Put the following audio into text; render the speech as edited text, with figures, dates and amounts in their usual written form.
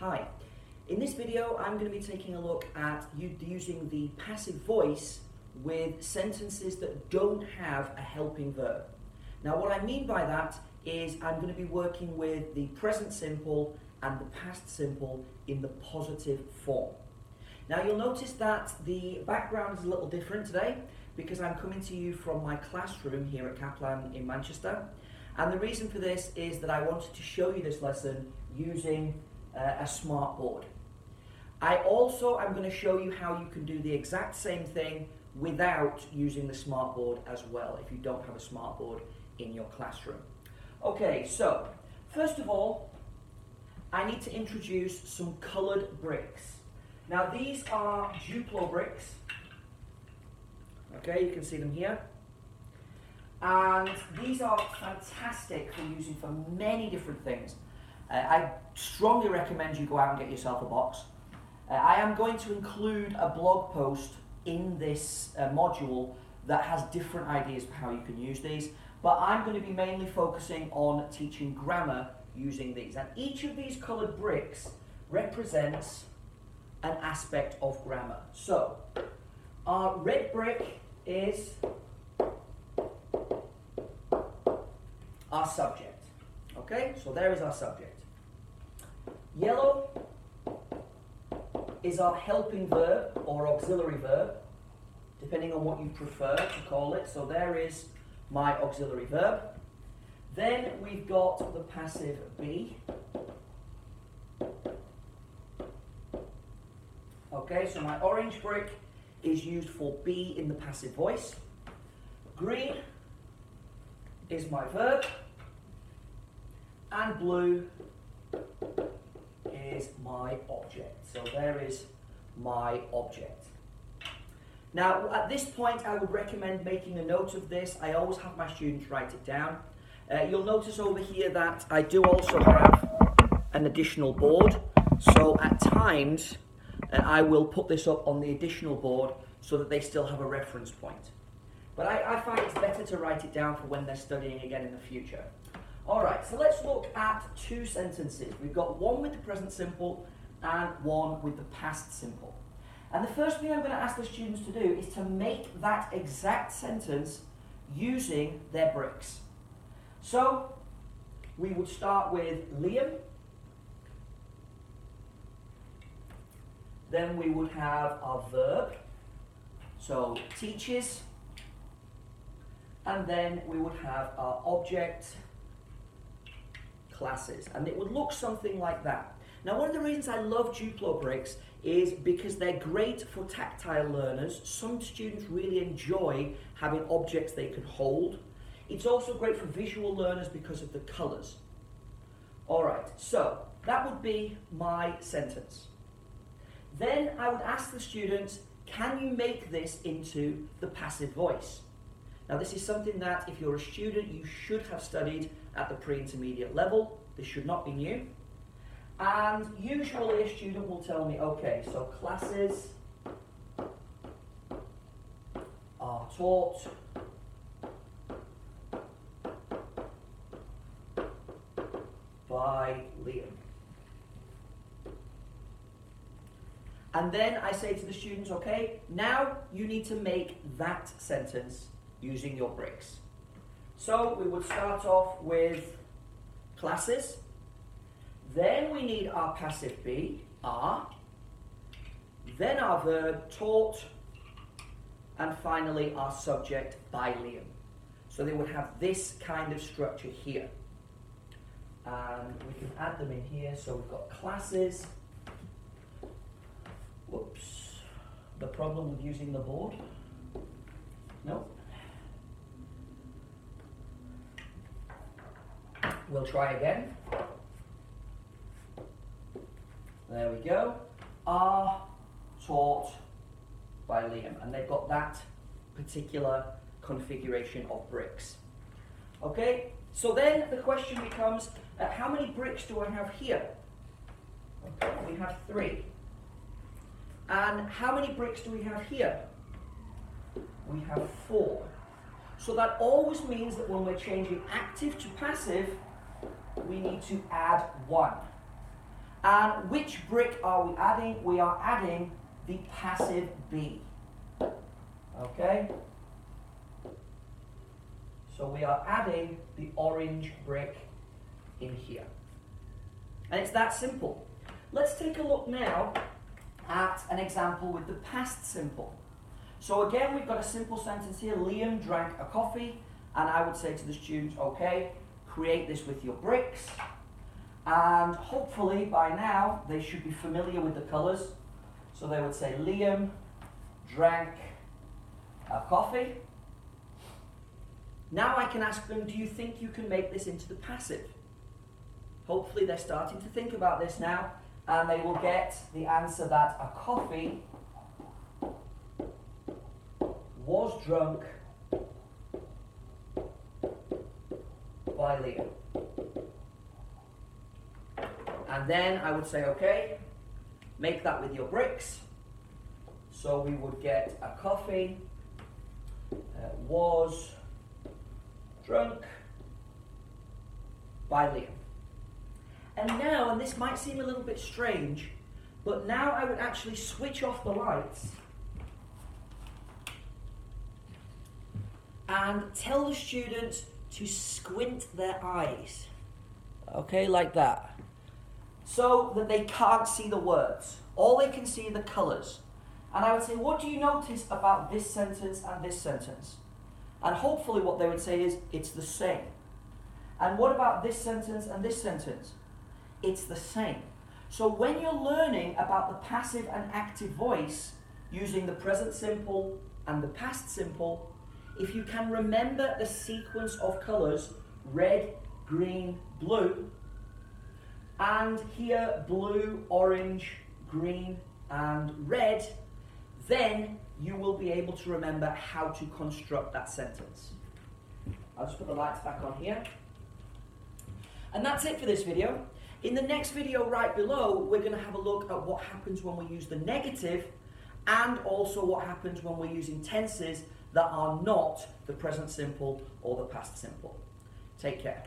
Hi. In this video, I'm going to be taking a look at using the passive voice with sentences that don't have a helping verb. Now, what I mean by that is I'm going to be working with the present simple and the past simple in the positive form. Now, you'll notice that the background is a little different today because I'm coming to you from my classroom here at Kaplan in Manchester. And the reason for this is that I wanted to show you this lesson using a smart board. I also am going to show you how you can do the exact same thing without using the smart board as well if you don't have a smart board in your classroom. Okay, so first of all, I need to introduce some coloured bricks. Now these are Duplo bricks. Okay, you can see them here. And these are fantastic for using for many different things. I strongly recommend you go out and get yourself a box. I am going to include a blog post in this module that has different ideas for how you can use these, but I'm going to be mainly focusing on teaching grammar using these. And each of these coloured bricks represents an aspect of grammar. So, our red brick is our subject. Okay, so there is our subject. Yellow is our helping verb or auxiliary verb, depending on what you prefer to call it. So there is my auxiliary verb. Then we've got the passive be. Okay, so my orange brick is used for be in the passive voice. Green is my verb. And blue is my object. So there is my object. Now, at this point, I would recommend making a note of this. I always have my students write it down. You'll notice over here that I do also have an additional board. So at times, I will put this up on the additional board so that they still have a reference point. But I find it's better to write it down for when they're studying again in the future. Alright, so let's look at two sentences. We've got one with the present simple and one with the past simple. And the first thing I'm going to ask the students to do is to make that exact sentence using their bricks. So, we would start with Liam. Then we would have our verb. So, teaches. And then we would have our object, classes, and it would look something like that. Now, one of the reasons I love Duplo bricks is because they're great for tactile learners. Some students really enjoy having objects they can hold. It's also great for visual learners because of the colours. Alright, so that would be my sentence. Then I would ask the students, can you make this into the passive voice? Now, this is something that if you're a student, you should have studied at the pre-intermediate level. This should not be new. And usually a student will tell me, okay, so classes are taught by Liam. And then I say to the students, okay, now you need to make that sentence using your bricks. So we would start off with classes. Then we need our passive be, are. Then our verb, taught. And finally our subject, by Liam. So they would have this kind of structure here. And we can add them in here. So we've got classes. Whoops. The problem with using the board? Nope. We'll try again. There we go. Are taught by Liam. And they've got that particular configuration of bricks. Okay, so then the question becomes, how many bricks do I have here? Okay, we have 3. And how many bricks do we have here? We have 4. So that always means that when we're changing active to passive, we need to add 1. And which brick are we adding? We are adding the passive be. Okay? So we are adding the orange brick in here. And it's that simple. Let's take a look now at an example with the past simple. So again, we've got a simple sentence here. Liam drank a coffee, and I would say to the students, okay, create this with your bricks. And hopefully by now they should be familiar with the colours. So they would say Liam drank a coffee. Now I can ask them, do you think you can make this into the passive? Hopefully they're starting to think about this now, and they will get the answer that a coffee was drunk by Liam. And then I would say, okay, make that with your bricks. So we would get a coffee was drunk by Liam. And now, and this might seem a little bit strange, but now I would actually switch off the lights and tell the students to squint their eyes. Okay, like that. So that they can't see the words. All they can see are the colours. And I would say, what do you notice about this sentence and this sentence? And hopefully what they would say is, it's the same. And what about this sentence and this sentence? It's the same. So when you're learning about the passive and active voice using the present simple and the past simple, if you can remember the sequence of colours, red, green, blue, and here blue, orange, green, and red, then you will be able to remember how to construct that sentence. I'll just put the lights back on here. And that's it for this video. In the next video right below, we're going to have a look at what happens when we use the negative, and also what happens when we're using tenses that are not the present simple or the past simple. Take care.